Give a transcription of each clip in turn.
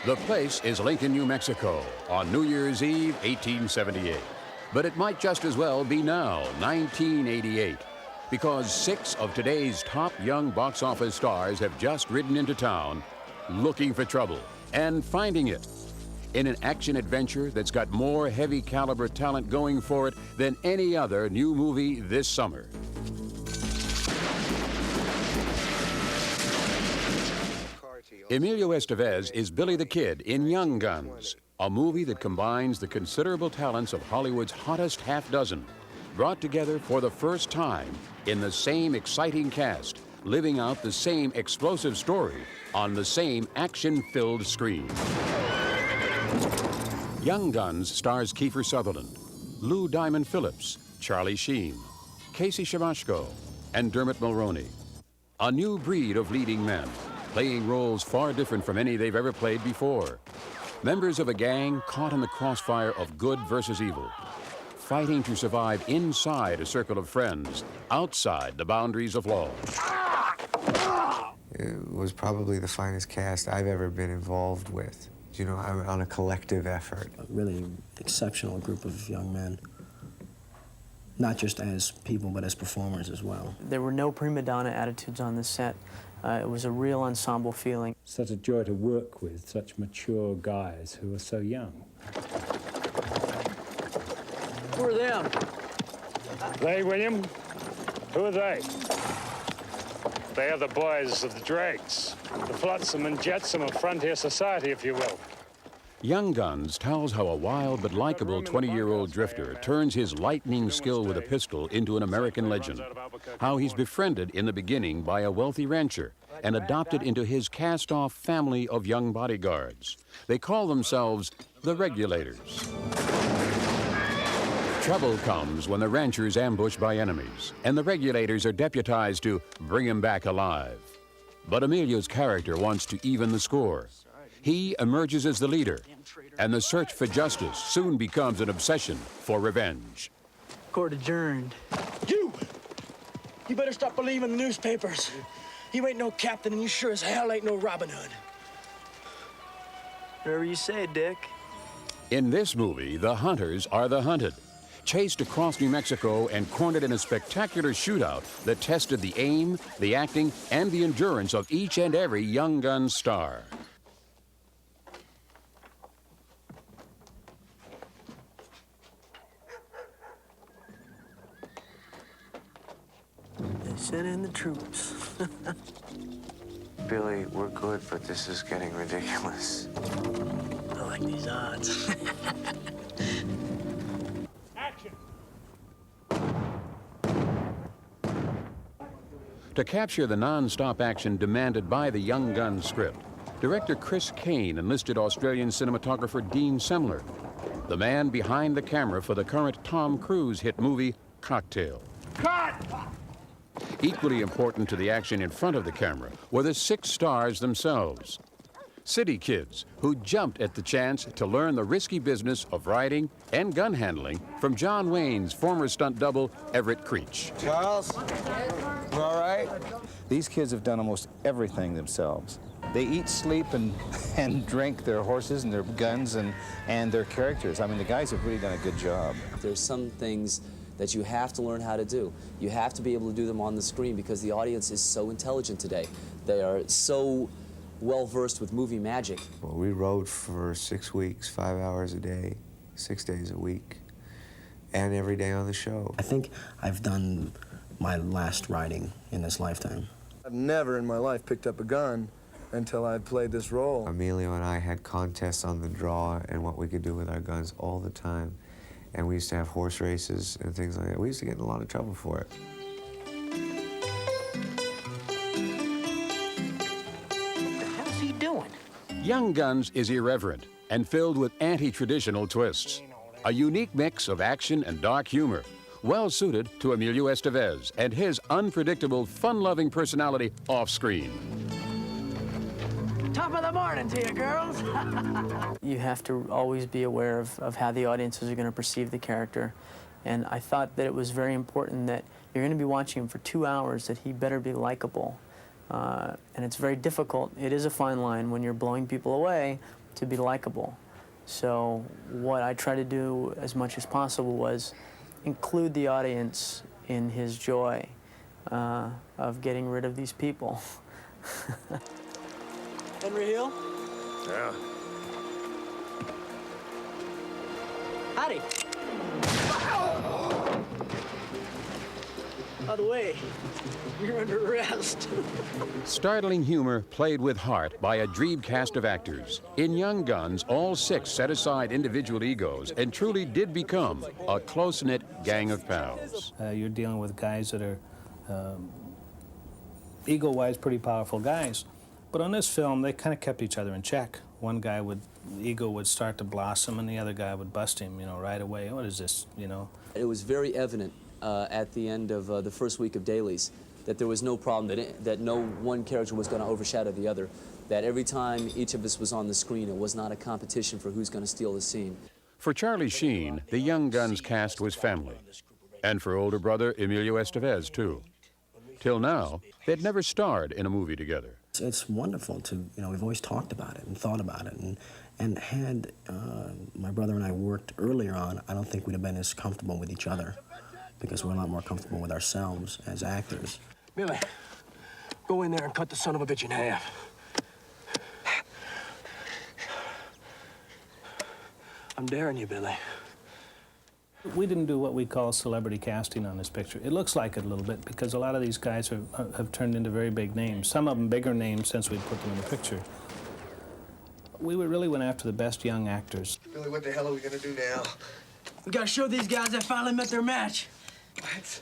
The place is Lincoln, New Mexico, on New Year's Eve, 1878. But it might just as well be now, 1988, because 6 of today's top young box office stars have just ridden into town looking for trouble and finding it in an action-adventure that's got more heavy-caliber talent going for it than any other new movie this summer. Emilio Estevez is Billy the Kid in Young Guns, a movie that combines the considerable talents of Hollywood's hottest half dozen, brought together for the first time in the same exciting cast, living out the same explosive story on the same action-filled screen. Young Guns stars Kiefer Sutherland, Lou Diamond Phillips, Charlie Sheen, Casey Siemaszko, and Dermot Mulroney. A new breed of leading men, playing roles far different from any they've ever played before. Members of a gang caught in the crossfire of good versus evil, fighting to survive inside a circle of friends, outside the boundaries of law. It was probably the finest cast I've ever been involved with. You know, I'm on a collective effort. A really exceptional group of young men, not just as people, but as performers as well. There were no prima donna attitudes on the set. It was a real ensemble feeling. Such a joy to work with such mature guys who are so young. Who are them? They, William? Who are they? They are the boys of the dregs, the flotsam and jetsam of frontier society, if you will. Young Guns tells how a wild but likable 20-year-old drifter turns his lightning skill with a pistol into an American legend. How he's befriended in the beginning by a wealthy rancher and adopted into his cast-off family of young bodyguards. They call themselves the Regulators. Trouble comes when the rancher's ambushed by enemies, and the Regulators are deputized to bring him back alive. But Emilio's character wants to even the score. He emerges as the leader, and the search for justice soon becomes an obsession for revenge. Court adjourned. You better stop believing the newspapers. You ain't no captain, and you sure as hell ain't no Robin Hood. Whatever you say, Dick. In this movie, the hunters are the hunted, chased across New Mexico and cornered in a spectacular shootout that tested the aim, the acting, and the endurance of each and every Young Guns star. They sent in the troops. Billy, we're good, but this is getting ridiculous. I like these odds. Action! To capture the non-stop action demanded by the Young Guns script, director Chris Kane enlisted Australian cinematographer Dean Semler, the man behind the camera for the current Tom Cruise hit movie, Cocktail. Cut! Equally important to the action in front of the camera were the 6 stars themselves. City kids who jumped at the chance to learn the risky business of riding and gun handling from John Wayne's former stunt double, Everett Creech. Charles, you all right? These kids have done almost everything themselves. They eat, sleep, and drink their horses and their guns and their characters. I mean, the guys have really done a good job. There's some things that you have to learn how to do. You have to be able to do them on the screen because the audience is so intelligent today. They are so well-versed with movie magic. Well, we rode for 6 weeks, 5 hours a day, 6 days a week, and every day on the show. I think I've done my last riding in this lifetime. I've never in my life picked up a gun until I played this role. Emilio and I had contests on the draw and what we could do with our guns all the time. And we used to have horse races and things like that. We used to get in a lot of trouble for it. What the hell's he doing? Young Guns is irreverent and filled with anti-traditional twists. A unique mix of action and dark humor, well suited to Emilio Estevez and his unpredictable, fun-loving personality off-screen. Top of the morning to you, girls. You have to always be aware of how the audiences are going to perceive the character. And I thought that it was very important that you're going to be watching him for 2 hours, that he better be likable. And it's very difficult. It is a fine line when you're blowing people away, to be likable. So what I tried to do as much as possible was include the audience in his joy of getting rid of these people. Henry Hill? Yeah. Howdy. By the way, you're under arrest. Startling humor played with heart by a dream cast of actors. In Young Guns, all 6 set aside individual egos and truly did become a close-knit gang of pals. You're dealing with guys that are ego-wise pretty powerful guys. But on this film, they kind of kept each other in check. One guy ego would start to blossom, and the other guy would bust him, you know, right away. What is this, you know? It was very evident at the end of the first week of dailies that there was no problem, that no one character was going to overshadow the other, that every time each of us was on the screen, it was not a competition for who's going to steal the scene. For Charlie Sheen, the Young Guns cast was family. And for older brother Emilio Estevez, too. Till now, they'd never starred in a movie together. It's wonderful to, you know, we've always talked about it and thought about it. And had my brother and I worked earlier on, I don't think we'd have been as comfortable with each other because we're a lot more comfortable with ourselves as actors. Billy, go in there and cut the son of a bitch in half. I'm daring you, Billy. We didn't do what we call celebrity casting on this picture. It looks like it a little bit because a lot of these guys have turned into very big names. Some of them bigger names since we put them in the picture. We really went after the best young actors. Billy, what the hell are we gonna do now? We gotta show these guys that finally met their match. What?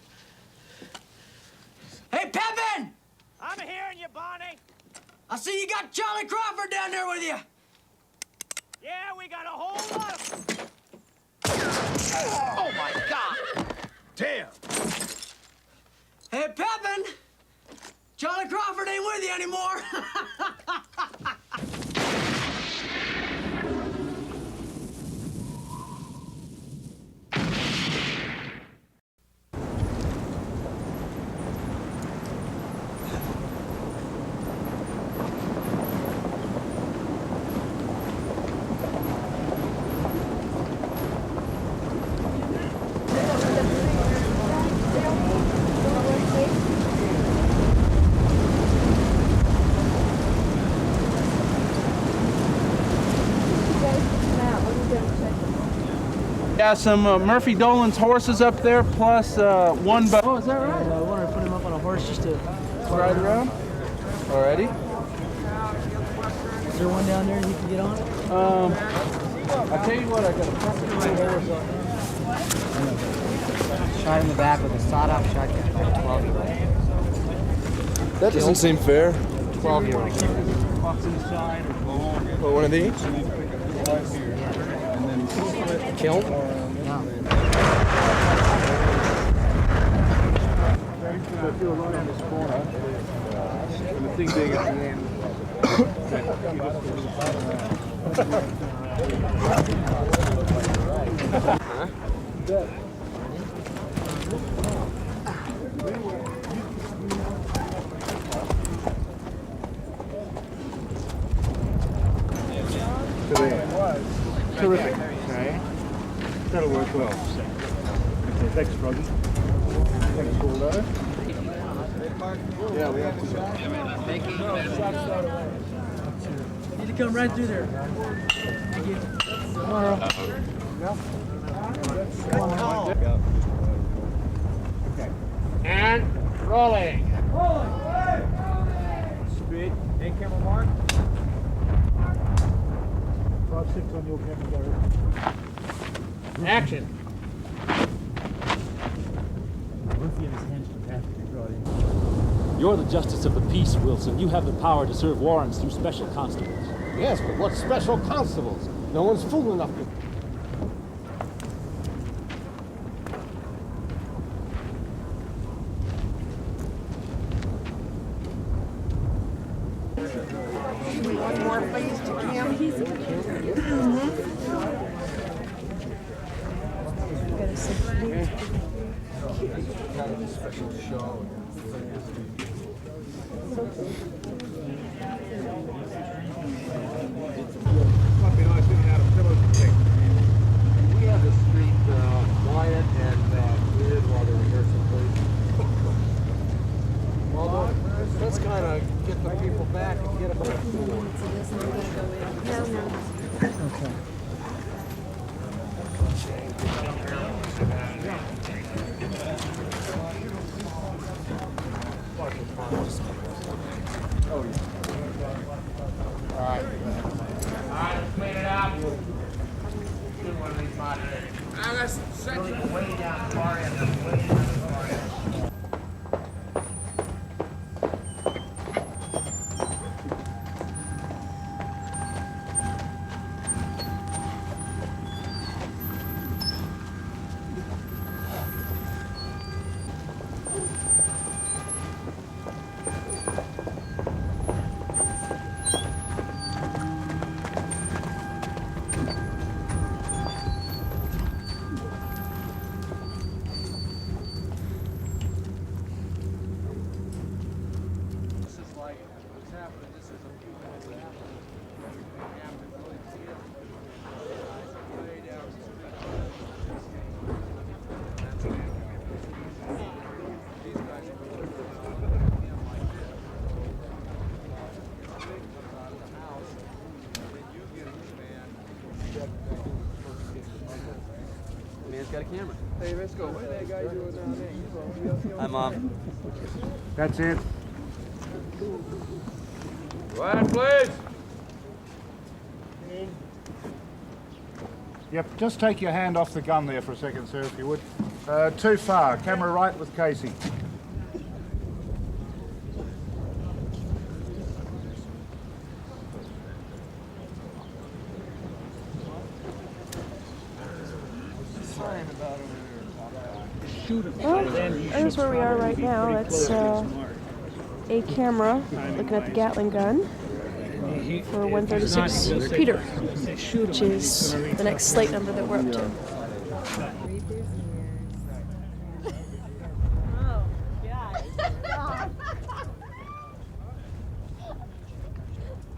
Hey, Pepin! I'm hearing you, Bonnie. I see you got Charlie Crawford down there with you. Yeah, we got a whole lot of... Oh, my God! Damn! Hey, Pepin! Charlie Crawford ain't with you anymore. Got some Murphy Dolan's horses up there, plus one boat. Oh, is that right? I wanted to put him up on a horse just to Ride around. Alrighty. Is there one down there you can get on? I'll tell you what, I got a perfect horse. Shot in the back with a sawed-off shotgun by a 12-year-old. That doesn't seem fair. 12-year-old. Well, one of these? Killed? No. I feel right on this corner. And the thing being at the end. Terrific. Okay. That'll work well. Okay, thanks, Roger. Thanks, Waldo. Yeah, we have to. Need to come right through there. Thank you. Tomorrow. Okay. And rolling. Speed. Hey, camera mark. 5-6 on your camera, Gary. Action. You're the justice of the peace, Wilson. You have the power to serve warrants through special constables. Yes, but what special constables? No one's fool enough to... More, please, to Kim. Special show. Let's kind of get the people back and get them on the floor. Okay. All right, let's clean it out. Do one of these moderators. Let's stretch it way down the far end. Way down the far end. Man's got a camera. Hey, let's go. What that guy doing down there? Hi, Mom. That's it. Quiet, please. Yep, just take your hand off the gun there for a second, sir, if you would. Too far. Camera right with Casey. Well, there's where we are right now. It's a camera looking at the Gatling gun for 136 Peter, which is the next slate number that we're up to.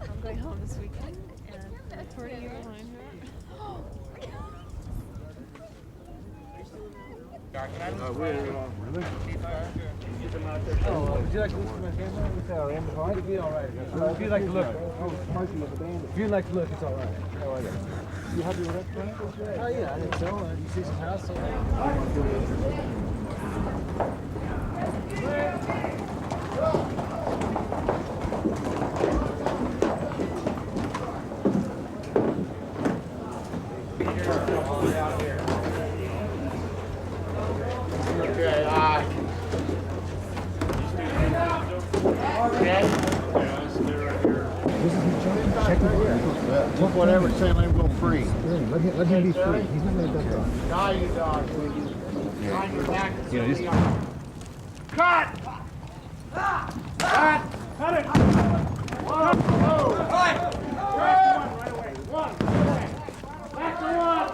I'm going home this weekend and reporting you behind her. Would you like to look at my camera? It's all right. It'll be all right. If you'd like to look, if you'd like to look, it's all right. How are you? You happy with that plan? Oh yeah, I think so. You see some house over Just whatever, say let him go free. Let him be free. He's not going to die. Die, you dog. Behind your back. Yeah, just... Cut! Cut! Cut it! One, two. Right away. One. Back to one.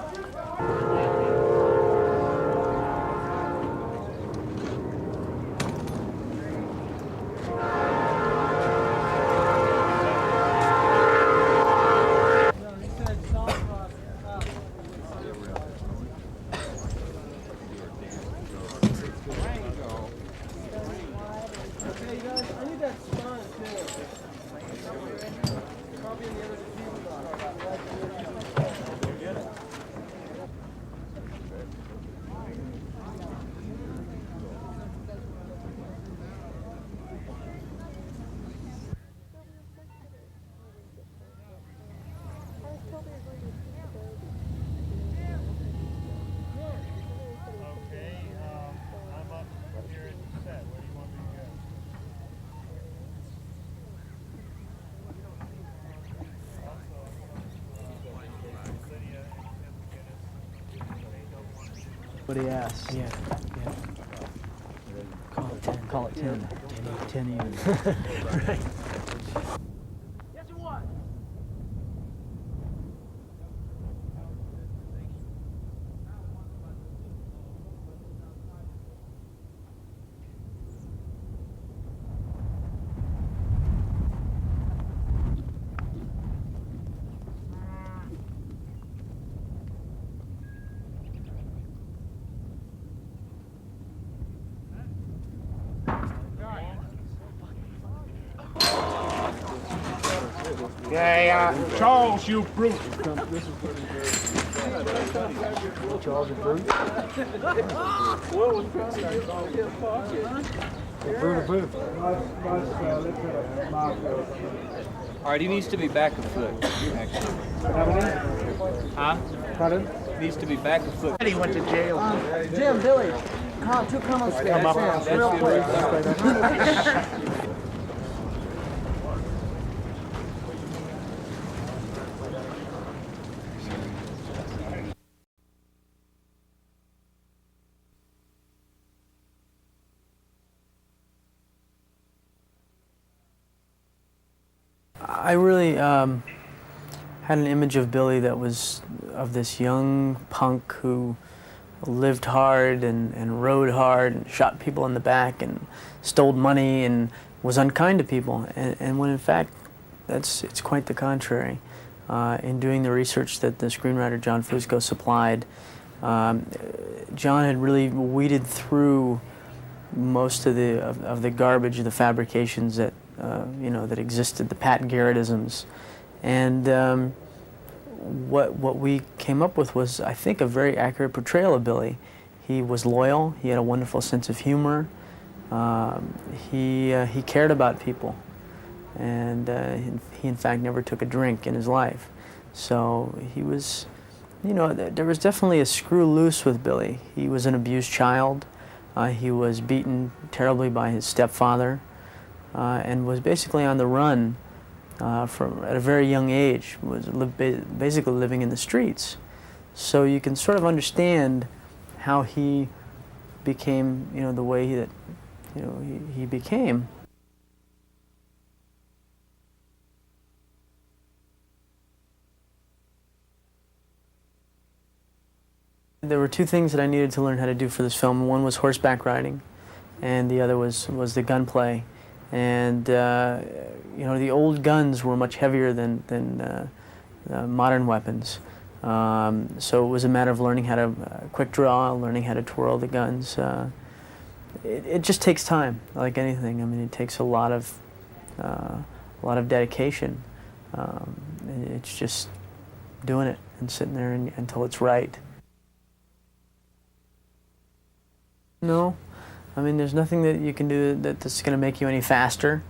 What he asked. Yeah. Call it 10. 10 even. Right. Yeah, Charles, you brute. Charles and Bruce. Bruce. All right, he needs to be back a foot, actually. Huh? Pardon? Needs to be back a foot. He went to jail. Jim, Billy, two comments for Come up. real quick. I really had an image of Billy that was of this young punk who lived hard and rode hard and shot people in the back and stole money and was unkind to people. And when in fact, it's quite the contrary. In doing the research that the screenwriter John Fusco supplied, John had really weeded through most of the garbage, the fabrications that that existed, the Pat Garrettisms, and what we came up with was, I think, a very accurate portrayal of Billy. He was loyal. He had a wonderful sense of humor. He cared about people, and he in fact never took a drink in his life. So he was, there was definitely a screw loose with Billy. He was an abused child. He was beaten terribly by his stepfather, and was basically on the run at a very young age, was basically living in the streets. So you can sort of understand how he became, the way that, he became. There were two things that I needed to learn how to do for this film. One was horseback riding, and the other was the gunplay. And the old guns were much heavier than modern weapons. So it was a matter of learning how to quick draw, learning how to twirl the guns. It just takes time, like anything. I mean, it takes a lot of dedication. And it's just doing it and sitting there until it's right. No. I mean, there's nothing that you can do that's going to make you any faster.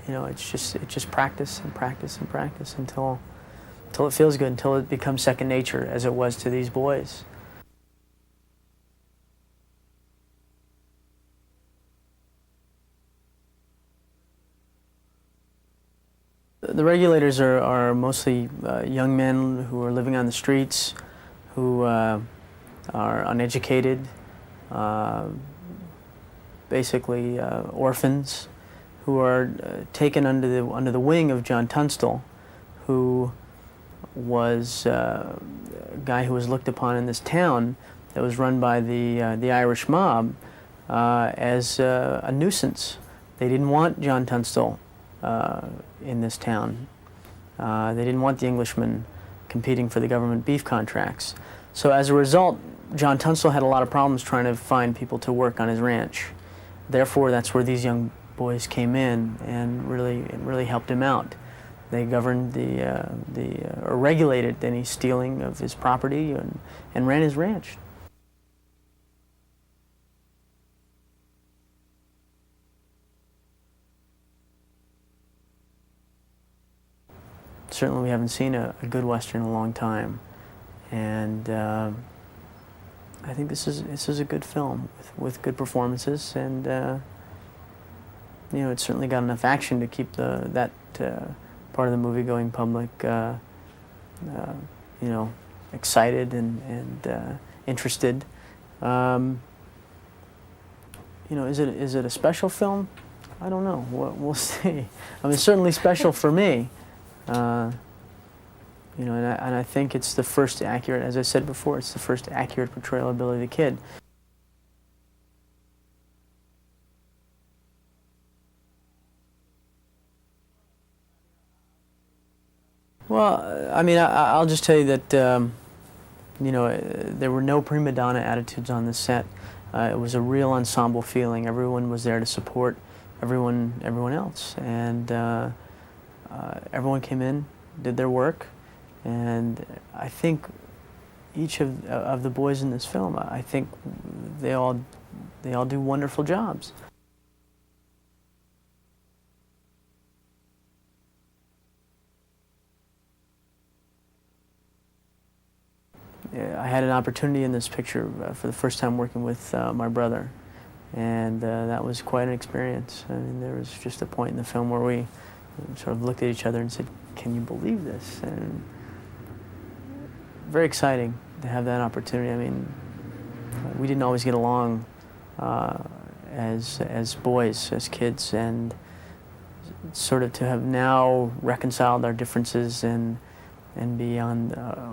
It's just practice and practice and practice until it feels good, until it becomes second nature, as it was to these boys. The regulators are mostly young men who are living on the streets, who are uneducated, basically orphans, who are taken under the wing of John Tunstall, who was a guy who was looked upon in this town that was run by the Irish mob as a nuisance. They didn't want John Tunstall in this town. They didn't want the Englishmen competing for the government beef contracts. So as a result, John Tunstall had a lot of problems trying to find people to work on his ranch. Therefore, that's where these young boys came in and really helped him out. They governed or regulated any stealing of his property and ran his ranch. Certainly, we haven't seen a good Western in a long time, and I think this is a good film with good performances, and it's certainly got enough action to keep that part of the movie-going public, excited and interested. Is it a special film? I don't know. We'll see. I mean, it's certainly special for me. And I think it's the first accurate, as I said before, it's the first accurate portrayal of Billy the Kid. Well, I mean, I'll just tell you that, there were no prima donna attitudes on the set. It was a real ensemble feeling. Everyone was there to support everyone else. And everyone came in, did their work, and I think each of the boys in this film, I think they all do wonderful jobs. I had an opportunity in this picture for the first time working with my brother, and that was quite an experience. I mean, there was just a point in the film where we sort of looked at each other and said, "Can you believe this?" And very exciting to have that opportunity. I mean, we didn't always get along as boys, as kids, and sort of to have now reconciled our differences and be on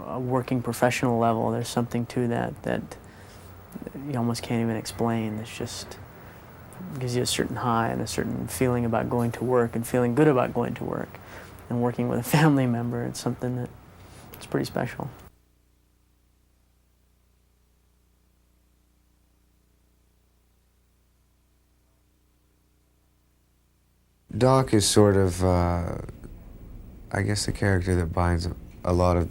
a working professional level, there's something to that you almost can't even explain. It's just gives you a certain high and a certain feeling about going to work and feeling good about going to work and working with a family member. It's something that it's pretty special. Doc is sort of, I guess, the character that binds a lot of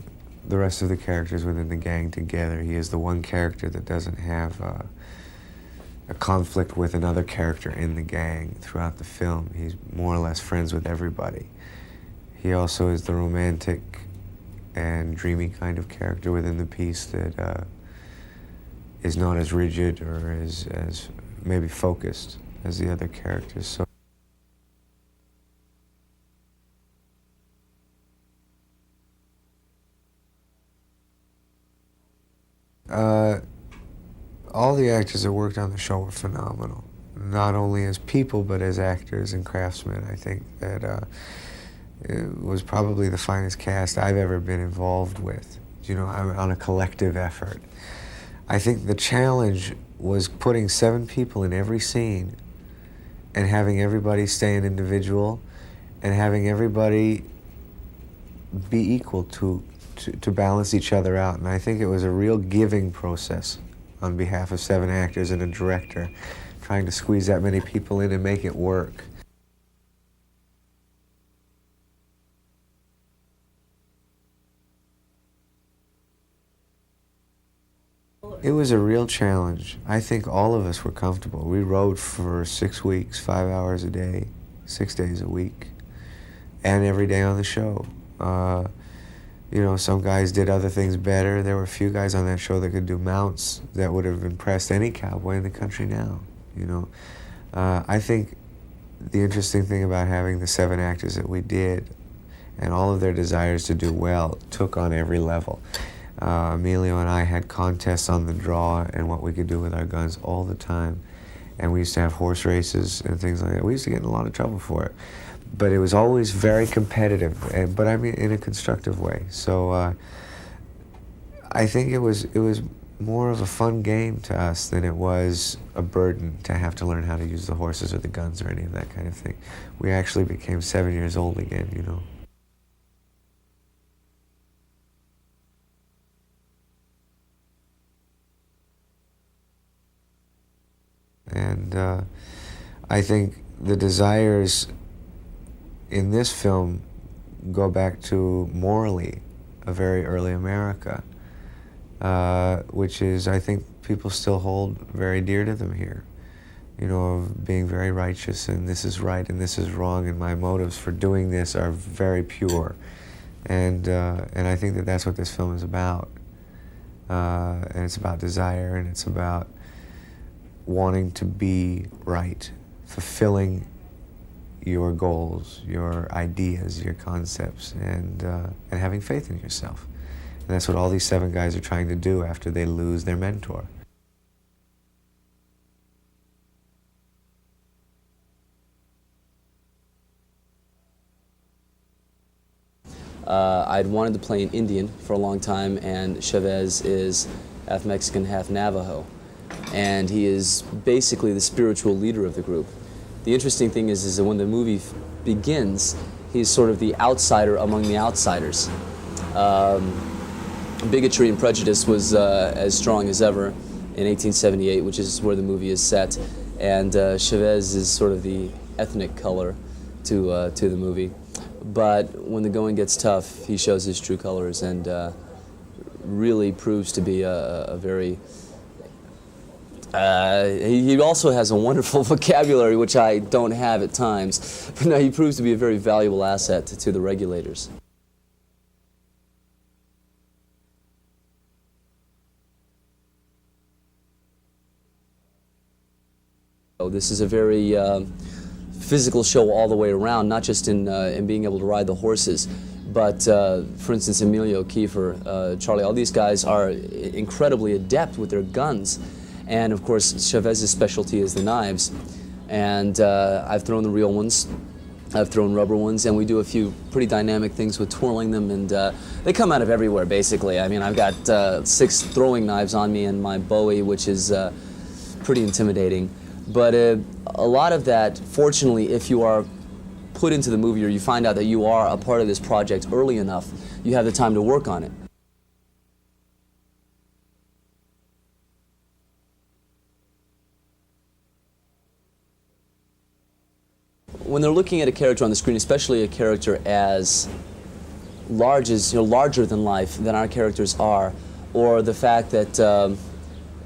the rest of the characters within the gang together. He is the one character that doesn't have a conflict with another character in the gang throughout the film. He's more or less friends with everybody. He also is the romantic and dreamy kind of character within the piece that is not as rigid or as maybe focused as the other characters. So all the actors that worked on the show were phenomenal, not only as people but as actors and craftsmen. I think that it was probably the finest cast I've ever been involved with, you know, on a collective effort. I think the challenge was putting 7 people in every scene and having everybody stay an individual and having everybody be equal to balance each other out. And I think it was a real giving process on behalf of 7 actors and a director, trying to squeeze that many people in and make it work. It was a real challenge. I think all of us were comfortable. We rode for 6 weeks, 5 hours a day, 6 days a week, and every day on the show. You know, some guys did other things better. There were a few guys on that show that could do mounts that would have impressed any cowboy in the country now, you know. I think the interesting thing about having the 7 actors that we did and all of their desires to do well took on every level. Emilio and I had contests on the draw and what we could do with our guns all the time. And we used to have horse races and things like that. We used to get in a lot of trouble for it. But it was always very competitive, but I mean in a constructive way. So I think it was more of a fun game to us than it was a burden to have to learn how to use the horses or the guns or any of that kind of thing. We actually became 7 years old again, you know. And I think the desires in this film go back to morally a very early America, which is, I think, people still hold very dear to them here. You know, of being very righteous and this is right and this is wrong and my motives for doing this are very pure. And I think that that's what this film is about. And it's about desire and it's about wanting to be right, fulfilling your goals, your ideas, your concepts, and having faith in yourself. And that's what all these 7 guys are trying to do after they lose their mentor. I'd wanted to play an Indian for a long time, and Chavez is half Mexican, half Navajo. And he is basically the spiritual leader of the group. The interesting thing is that when the movie begins, he's sort of the outsider among the outsiders. Bigotry and prejudice was as strong as ever in 1878, which is where the movie is set. And Chavez is sort of the ethnic color to the movie. but when the going gets tough, he shows his true colors and really proves to be a very... he also has a wonderful vocabulary, which I don't have at times. But no, he proves to be a very valuable asset to the regulators. This is a very physical show all the way around, not just in being able to ride the horses, but for instance, Emilio, Kiefer, Charlie, all these guys are incredibly adept with their guns. And of course, Chavez's specialty is the knives. And I've thrown the real ones, I've thrown rubber ones, and we do a few pretty dynamic things with twirling them, and they come out of everywhere, basically. I mean, I've got 6 throwing knives on me and my Bowie, which is pretty intimidating. But a lot of that, fortunately, if you are put into the movie or you find out that you are a part of this project early enough, you have the time to work on it. When they're looking at a character on the screen, especially a character as large as, larger than life than our characters are, or the fact that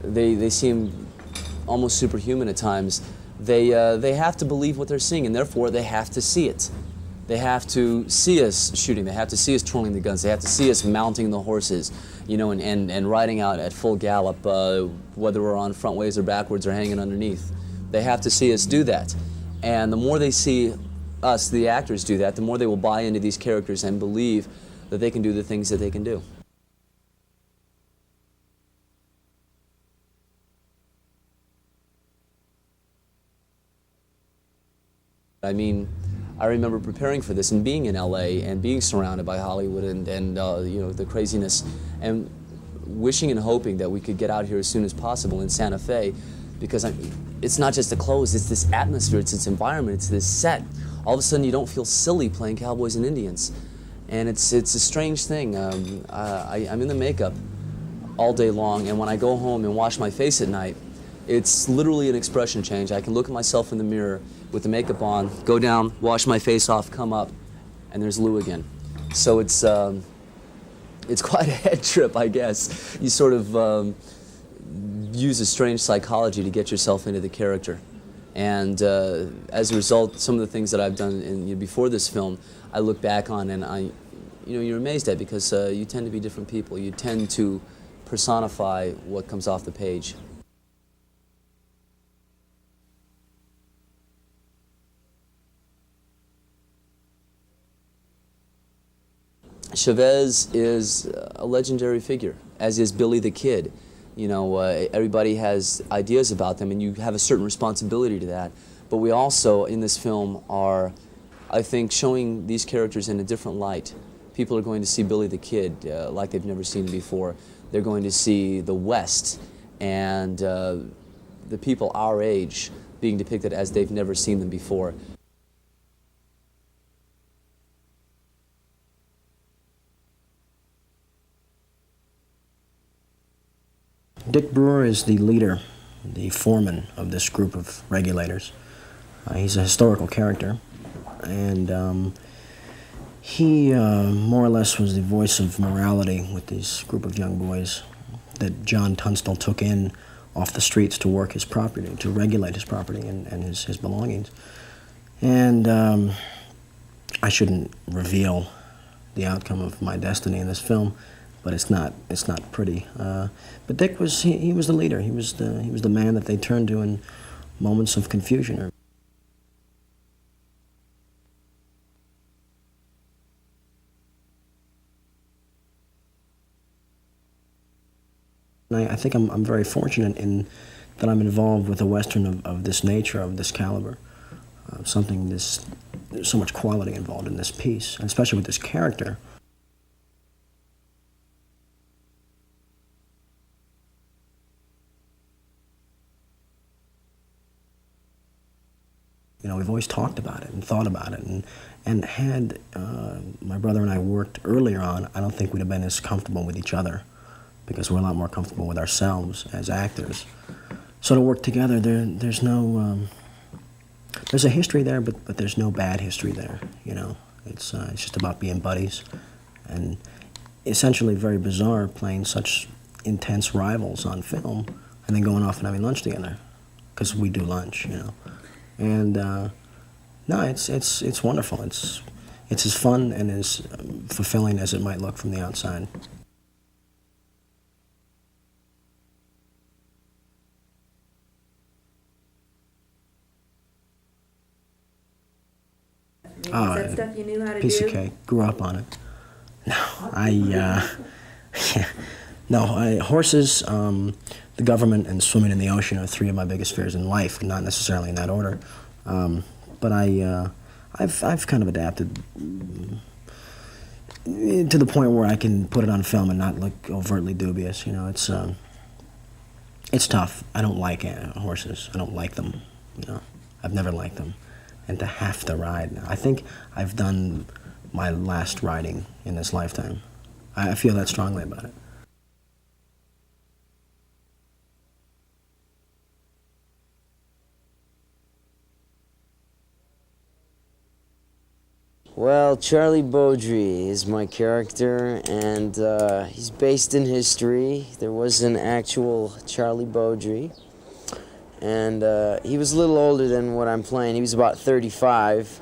they seem almost superhuman at times, they have to believe what they're seeing, and therefore they have to see it. They have to see us shooting, they have to see us twirling the guns, they have to see us mounting the horses, and riding out at full gallop, whether we're on front ways or backwards or hanging underneath. They have to see us do that. And the more they see us, the actors, do that, the more they will buy into these characters and believe that they can do the things that they can do. I mean, I remember preparing for this and being in LA and being surrounded by Hollywood and the craziness, and wishing and hoping that we could get out here as soon as possible in Santa Fe, because it's not just the clothes, it's this atmosphere, it's this environment, it's this set. All of a sudden you don't feel silly playing cowboys and Indians. And it's a strange thing. I'm in the makeup all day long, and when I go home and wash my face at night, it's literally an expression change. I can look at myself in the mirror with the makeup on, go down, wash my face off, come up, and there's Lou again. So it's quite a head trip, I guess. You sort of use a strange psychology to get yourself into the character. And as a result, some of the things that I've done before this film, I look back on and you're amazed at, because you tend to be different people. You tend to personify what comes off the page. Chavez is a legendary figure, as is Billy the Kid. Everybody has ideas about them, and you have a certain responsibility to that. But we also, in this film, are, I think, showing these characters in a different light. People are going to see Billy the Kid like they've never seen him before. They're going to see the West and the people our age being depicted as they've never seen them before. Dick Brewer is the leader, the foreman of this group of regulators. He's a historical character, and he more or less was the voice of morality with this group of young boys that John Tunstall took in off the streets to work his property, to regulate his property and his belongings. And I shouldn't reveal the outcome of my destiny in this film, but it's not pretty. But Dick was he was the leader. He was the man that they turned to in moments of confusion. And I think I'm very fortunate in that I'm involved with a Western of this nature, of this caliber, there's so much quality involved in this piece, and especially with this character. We've always talked about it and thought about it, and had my brother and I worked earlier on, I don't think we'd have been as comfortable with each other, because we're a lot more comfortable with ourselves as actors. So to work together, there's no, there's a history there, but there's no bad history there, It's just about being buddies, and essentially very bizarre playing such intense rivals on film, and then going off and having lunch together, because we do lunch, you know. And no, it's wonderful. It's as fun and as fulfilling as it might look from the outside. Is that stuff you knew how to Piece do? of cake. Grew up on it. No, horses, the government, and swimming in the ocean are three of my biggest fears in life. Not necessarily in that order, but I've kind of adapted to the point where I can put it on film and not look overtly dubious. You know, it's tough. I don't like horses. I don't like them. You know, I've never liked them. And to have to ride. I think I've done my last riding in this lifetime. I feel that strongly about it. Well, Charlie Beaudry is my character, and he's based in history. There was an actual Charlie Beaudry. And he was a little older than what I'm playing. He was about 35,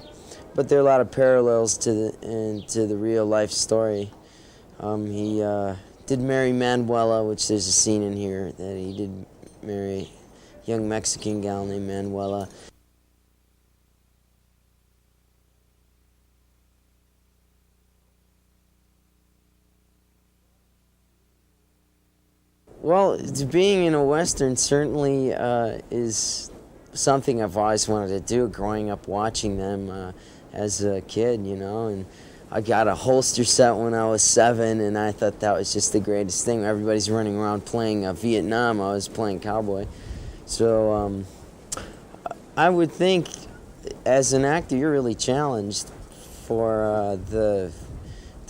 but there are a lot of parallels to the real life story. He did marry Manuela, which there's a scene in here that he did marry a young Mexican gal named Manuela. Well, being in a Western certainly is something I've always wanted to do, growing up watching them as a kid, you know. And I got a holster set when I was 7, and I thought that was just the greatest thing. Everybody's running around playing Vietnam. I was playing cowboy. So I would think as an actor, you're really challenged for the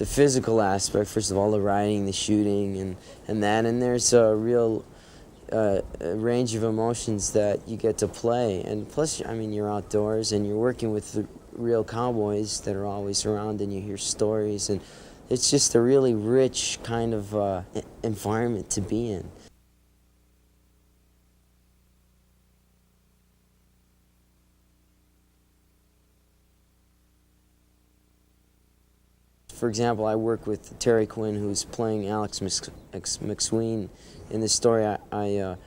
physical aspect, first of all, the riding, the shooting, and that, and there's a real range of emotions that you get to play. And plus, I mean, you're outdoors and you're working with the real cowboys that are always around, and you hear stories, and it's just a really rich kind of environment to be in. For example, I work with Terry Quinn, who's playing Alex McSween. In this story, I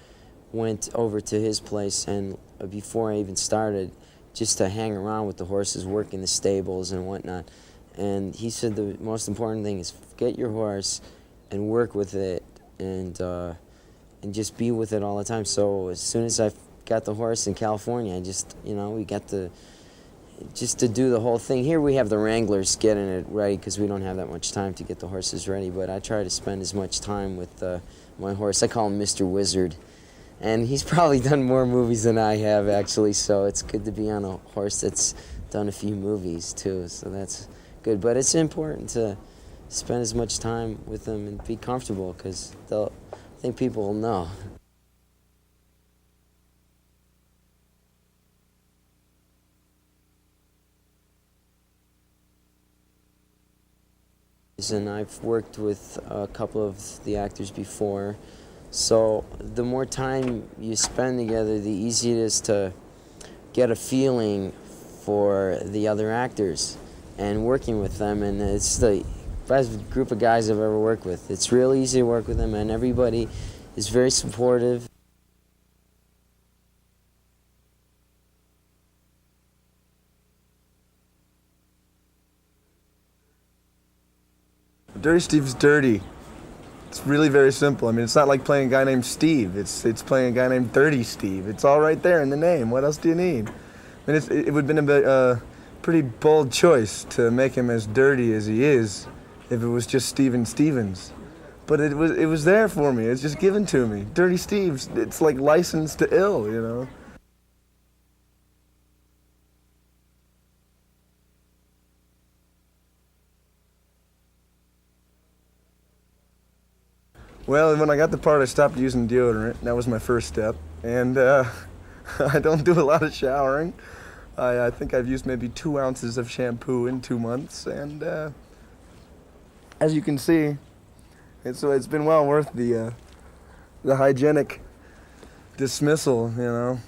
went over to his place, and before I even started, just to hang around with the horses, work in the stables and whatnot. And he said the most important thing is get your horse and work with it, and just be with it all the time. So as soon as I got the horse in California, I just, you know, we got to do the whole thing. Here we have the wranglers getting it ready because we don't have that much time to get the horses ready, but I try to spend as much time with my horse. I call him Mr. Wizard, and he's probably done more movies than I have, actually, so it's good to be on a horse that's done a few movies too, so that's good. But it's important to spend as much time with them and be comfortable, because I think people will know. And I've worked with a couple of the actors before, so the more time you spend together, the easier it is to get a feeling for the other actors and working with them. And it's the best group of guys I've ever worked with. It's real easy to work with them, and everybody is very supportive. Dirty Steve's dirty. It's really very simple. I mean, it's not like playing a guy named Steve. It's playing a guy named Dirty Steve. It's all right there in the name. What else do you need? I mean, it would have been a pretty bold choice to make him as dirty as he is if it was just Steven Stevens. But it was there for me. It's just given to me. Dirty Steve's, it's like licensed to ill, you know? Well, when I got the part, I stopped using deodorant. That was my first step. And I don't do a lot of showering. I think I've used maybe 2 ounces of shampoo in 2 months, and as you can see, it's been well worth the hygienic dismissal, you know.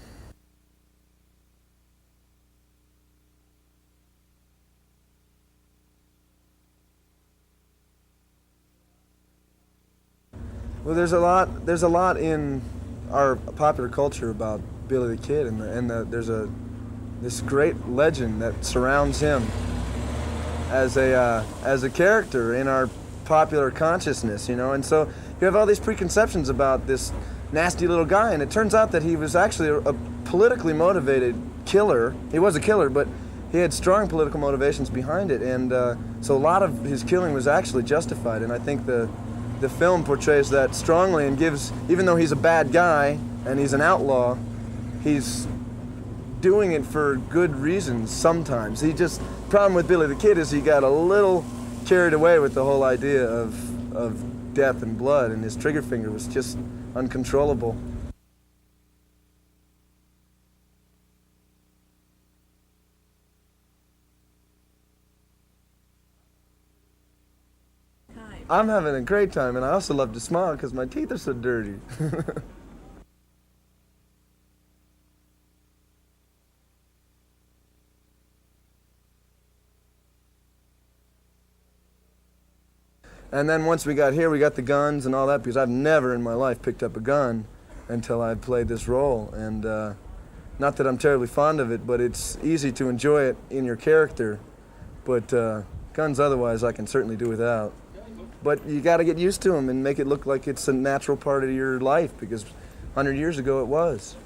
Well, there's a lot in our popular culture about Billy the Kid, and there's this great legend that surrounds him as a character in our popular consciousness, you know. And so you have all these preconceptions about this nasty little guy, and it turns out that he was actually a politically motivated killer. He was a killer, but he had strong political motivations behind it, and so a lot of his killing was actually justified. And I think the film portrays that strongly and gives, even though he's a bad guy and he's an outlaw, he's doing it for good reasons sometimes. The problem with Billy the Kid is he got a little carried away with the whole idea of death and blood, and his trigger finger was just uncontrollable. I'm having a great time, and I also love to smile because my teeth are so dirty. And then once we got here, we got the guns and all that, because I've never in my life picked up a gun until I played this role. And not that I'm terribly fond of it, but it's easy to enjoy it in your character. But guns otherwise I can certainly do without. But you got to get used to them and make it look like it's a natural part of your life, because 100 years ago it was.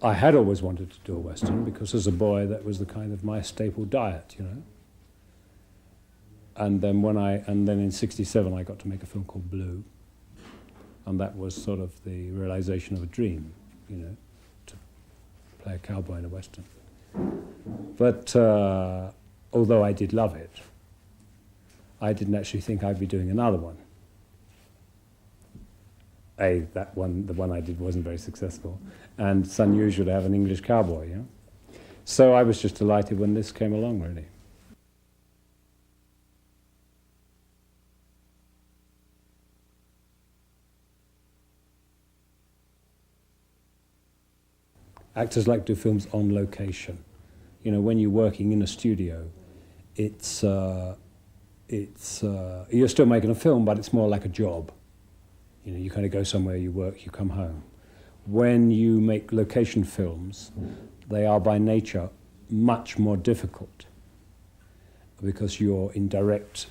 I had always wanted to do a Western because as a boy that was the kind of my staple diet, you know. And then in '67 I got to make a film called Blue. And that was sort of the realization of a dream, you know, to play a cowboy in a Western. But although I did love it, I didn't actually think I'd be doing another one. The one I did wasn't very successful, and it's unusual to have an English cowboy, you know. So I was just delighted when this came along, really. Actors like to do films on location. You know, when you're working in a studio, you're still making a film, but it's more like a job. You know, you kind of go somewhere, you work, you come home. When you make location films, they are by nature much more difficult because you're in direct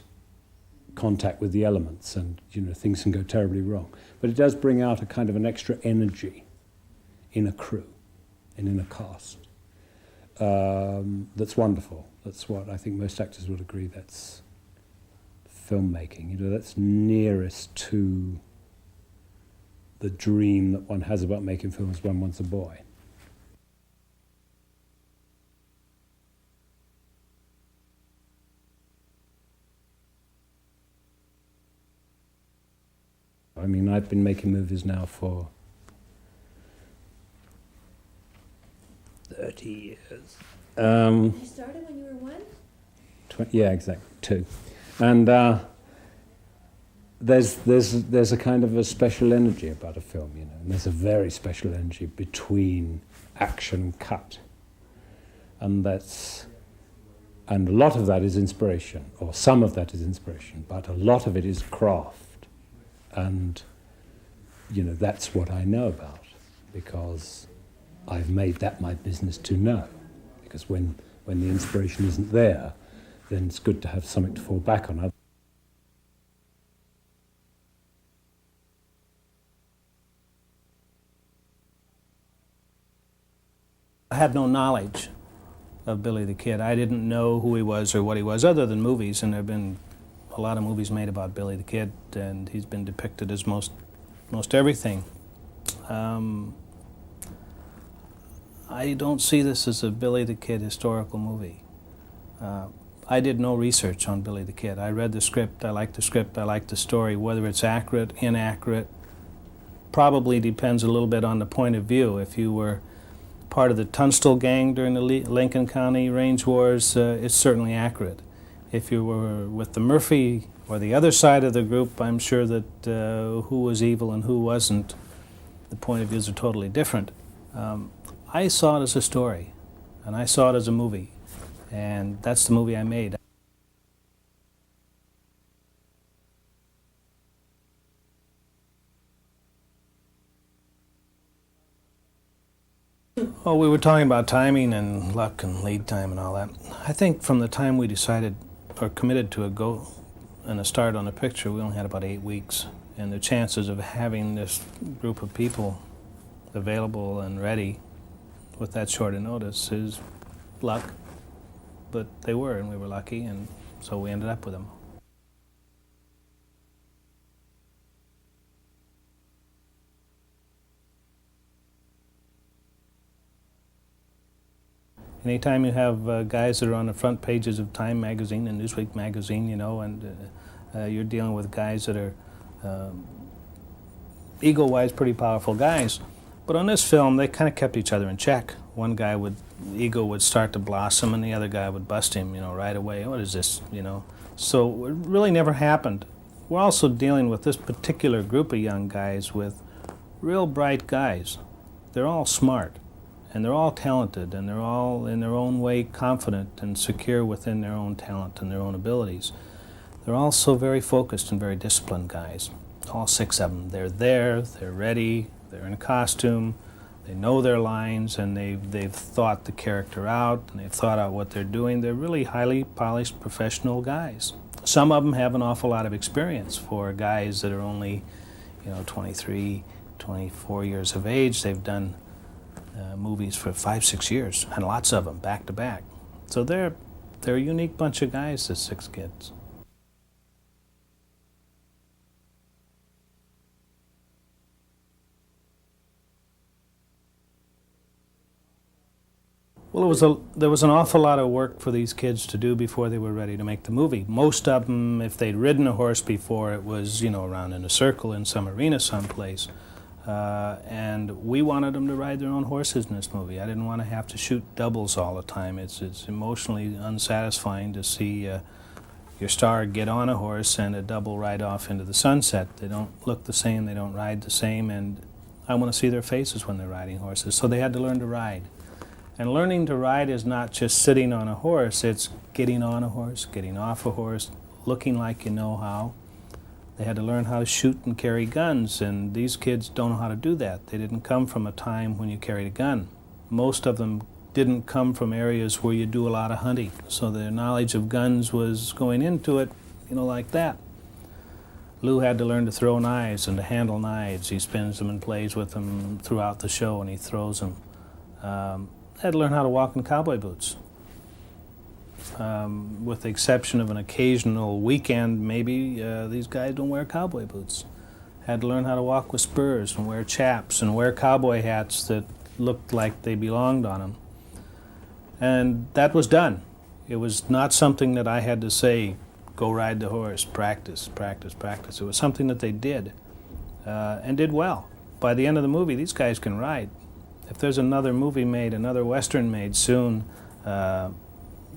contact with the elements, and you know, things can go terribly wrong. But it does bring out a kind of an extra energy in a crew and in a cast. That's wonderful. That's what I think most actors would agree, that's filmmaking. You know, that's nearest to the dream that one has about making films when one's a boy. I mean, I've been making movies now for 30 years. You started when you were 1? Yeah, exactly, 2. And there's a kind of a special energy about a film, you know, and there's a very special energy between action and cut. And a lot of that is inspiration, or some of that is inspiration, but a lot of it is craft. And, you know, that's what I know about, because I've made that my business to know. Because when the inspiration isn't there, then it's good to have something to fall back on. I had no knowledge of Billy the Kid. I didn't know who he was or what he was, other than movies, and there have been a lot of movies made about Billy the Kid, and he's been depicted as most everything. I don't see this as a Billy the Kid historical movie. I did no research on Billy the Kid. I read the script, I liked the story. Whether it's accurate, inaccurate, probably depends a little bit on the point of view. If you were part of the Tunstall gang during the Lincoln County Range Wars, it's certainly accurate. If you were with the Murphy or the other side of the group, I'm sure that who was evil and who wasn't, the point of views are totally different. I saw it as a story, and I saw it as a movie, and that's the movie I made. Oh, we were talking about timing and luck and lead time and all that. I think from the time we decided or committed to a go and a start on a picture, we only had about 8 weeks. And the chances of having this group of people available and ready with that short a notice is luck. But they were, and we were lucky, and so we ended up with them. Anytime you have guys that are on the front pages of Time magazine and Newsweek magazine, you know, and you're dealing with guys that are ego-wise pretty powerful guys. But on this film, they kind of kept each other in check. One guy ego would start to blossom, and the other guy would bust him, you know, right away. What is this, you know? So it really never happened. We're also dealing with this particular group of young guys with real bright guys. They're all smart. And they're all talented, and they're all, in their own way, confident and secure within their own talent and their own abilities. They're also very focused and very disciplined guys. All 6 of them. They're there, they're ready, they're in costume, they know their lines, and they've thought the character out, and they've thought out what they're doing. They're really highly polished professional guys. Some of them have an awful lot of experience. For guys that are only, you know, 23, 24 years of age, they've done movies for 5, 6 years, and lots of them back to back. So they're a unique bunch of guys, the 6 kids. Well, there was an awful lot of work for these kids to do before they were ready to make the movie. Most of them, if they'd ridden a horse before, it was, you know, around in a circle in some arena someplace. And we wanted them to ride their own horses in this movie. I didn't want to have to shoot doubles all the time. It's emotionally unsatisfying to see your star get on a horse and a double ride off into the sunset. They don't look the same, they don't ride the same, and I want to see their faces when they're riding horses. So they had to learn to ride. And learning to ride is not just sitting on a horse, it's getting on a horse, getting off a horse, looking like you know how. They had to learn how to shoot and carry guns, and these kids don't know how to do that. They didn't come from a time when you carried a gun. Most of them didn't come from areas where you do a lot of hunting, so their knowledge of guns was going into it, you know, like that. Lou had to learn to throw knives and to handle knives. He spins them and plays with them throughout the show, and he throws them. Had to learn how to walk in cowboy boots. With the exception of an occasional weekend, maybe these guys don't wear cowboy boots. Had to learn how to walk with spurs and wear chaps and wear cowboy hats that looked like they belonged on them. And that was done. It was not something that I had to say, go ride the horse, practice, practice, practice. It was something that they did and did well. By the end of the movie, these guys can ride. If there's another movie made, another Western made soon,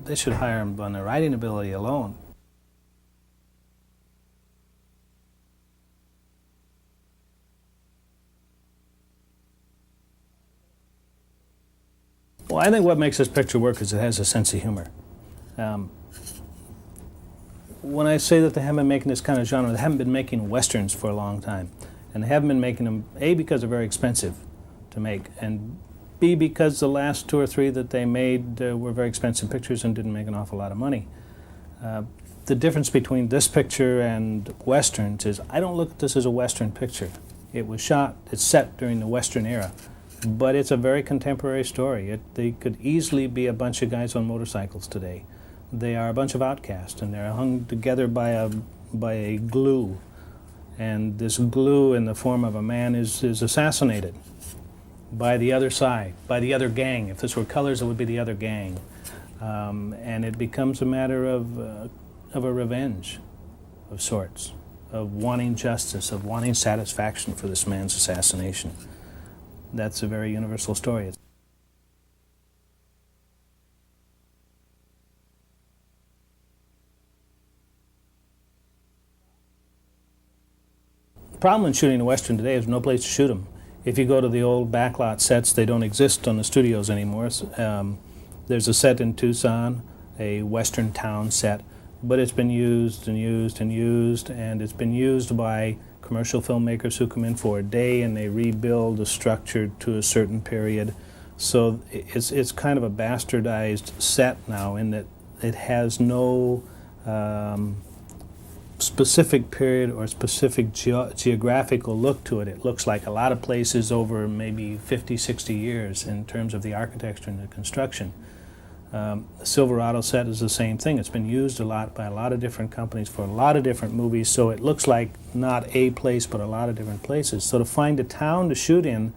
they should hire them on their riding ability alone. Well, I think what makes this picture work is it has a sense of humor. When I say that they haven't been making this kind of genre, they haven't been making Westerns for a long time. And they haven't been making them, A, because they're very expensive to make, and B, because the last 2 or 3 that they made were very expensive pictures and didn't make an awful lot of money. The difference between this picture and Westerns is I don't look at this as a Western picture. It was shot, it's set during the Western era, but it's a very contemporary story. They could easily be a bunch of guys on motorcycles today. They are a bunch of outcasts, and they're hung together by a glue. And this glue in the form of a man is assassinated by the other side, by the other gang. If this were colors, it would be the other gang. And it becomes a matter of a revenge of sorts, of wanting justice, of wanting satisfaction for this man's assassination. That's a very universal story. The problem in shooting a Western today is no place to shoot them. If you go to the old backlot sets, they don't exist on the studios anymore. There's a set in Tucson, a Western town set, but it's been used and used and used, and it's been used by commercial filmmakers who come in for a day and they rebuild the structure to a certain period. So it's kind of a bastardized set now in that it has no specific period or specific geographical look to it. It looks like a lot of places over maybe 50, 60 years in terms of the architecture and the construction. The Silverado set is the same thing. It's been used a lot by a lot of different companies for a lot of different movies, so it looks like not a place but a lot of different places. So to find a town to shoot in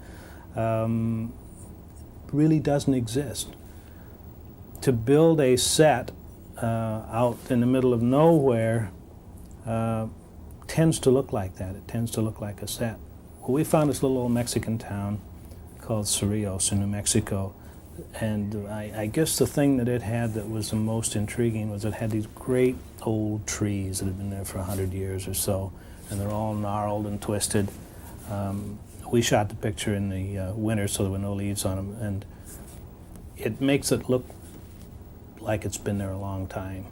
really doesn't exist. To build a set out in the middle of nowhere tends to look like that. It tends to look like a set. Well, we found this little old Mexican town called Cerrillos in New Mexico. And I guess the thing that it had that was the most intriguing was it had these great old trees that had been there for 100 years or so, and they're all gnarled and twisted. We shot the picture in the winter, so there were no leaves on them, and it makes it look like it's been there a long time.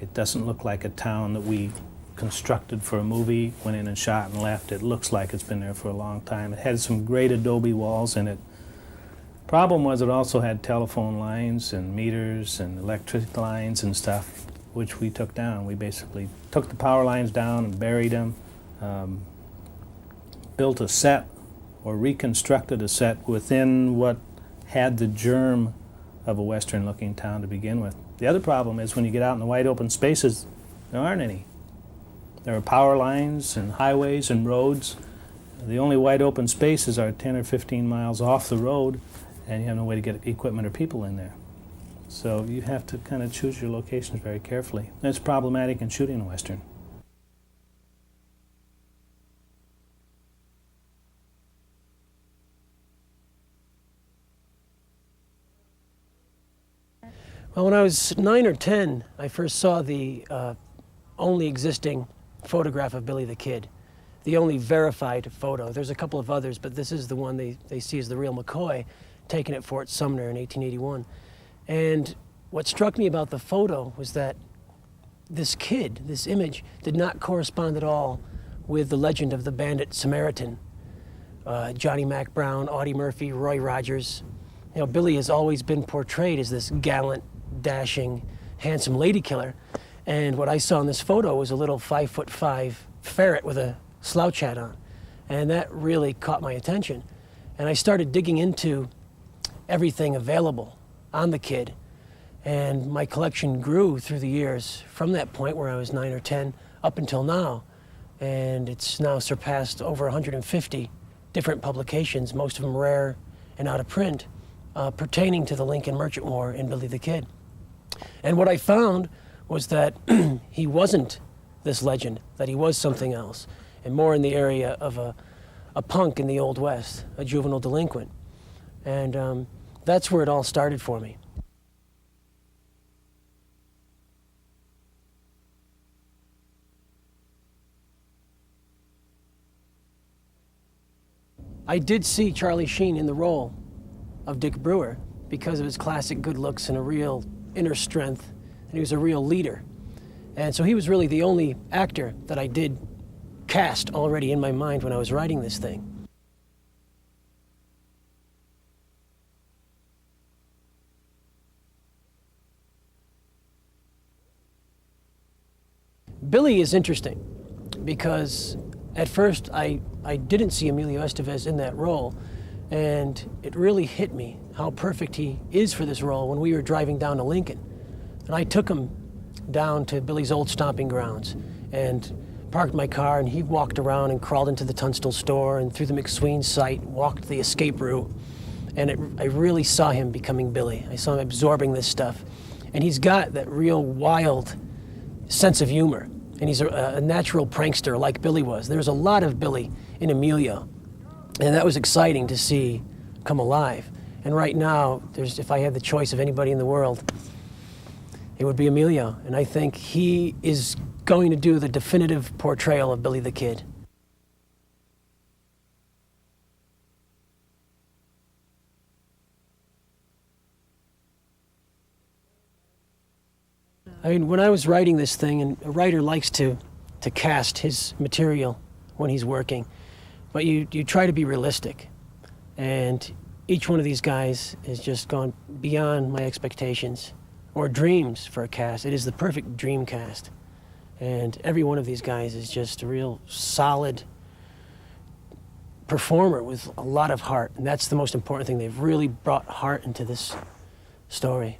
It doesn't look like a town that we constructed for a movie, went in and shot and left. It looks like it's been there for a long time. It had some great adobe walls in it. Problem was it also had telephone lines and meters and electric lines and stuff, which we took down. We basically took the power lines down and buried them, built a set or reconstructed a set within what had the germ of a Western-looking town to begin with. The other problem is when you get out in the wide open spaces, there aren't any. There are power lines and highways and roads. The only wide open spaces are 10 or 15 miles off the road, and you have no way to get equipment or people in there. So you have to kind of choose your locations very carefully. That's problematic in shooting a Western. Well, when I was 9 or 10, I first saw the only existing photograph of Billy the Kid, the only verified photo. There's a couple of others, but this is the one they see as the real McCoy, taken at Fort Sumner in 1881. And what struck me about the photo was that this kid, this image, did not correspond at all with the legend of the bandit Samaritan. Johnny Mac Brown, Audie Murphy, Roy Rogers. You know, Billy has always been portrayed as this gallant, dashing, handsome lady killer. And what I saw in this photo was a little 5'5" ferret with a slouch hat on. And that really caught my attention. And I started digging into everything available on the kid. And my collection grew through the years from that point where I was 9 or 10 up until now. And it's now surpassed over 150 different publications, most of them rare and out of print, pertaining to the Lincoln Merchant War and Billy the Kid. And what I found was that he wasn't this legend, that he was something else, and more in the area of a punk in the Old West, a juvenile delinquent. And that's where it all started for me. I did see Charlie Sheen in the role of Dick Brewer because of his classic good looks and a real inner strength, and he was a real leader. And so he was really the only actor that I did cast already in my mind when I was writing this thing. Billy is interesting because at first I didn't see Emilio Estevez in that role, and it really hit me how perfect he is for this role when we were driving down to Lincoln. And I took him down to Billy's old stomping grounds and parked my car, and he walked around and crawled into the Tunstall store and through the McSween site, walked the escape route, and I really saw him becoming Billy. I saw him absorbing this stuff. And he's got that real wild sense of humor. And he's a natural prankster like Billy was. There's a lot of Billy in Emilio. And that was exciting to see come alive. And right now, if I had the choice of anybody in the world, it would be Emilio. And I think he is going to do the definitive portrayal of Billy the Kid. I mean, when I was writing this thing, and a writer likes to cast his material when he's working, but you try to be realistic. And each one of these guys has just gone beyond my expectations or dreams for a cast. It is the perfect dream cast. And every one of these guys is just a real solid performer with a lot of heart. And that's the most important thing. They've really brought heart into this story.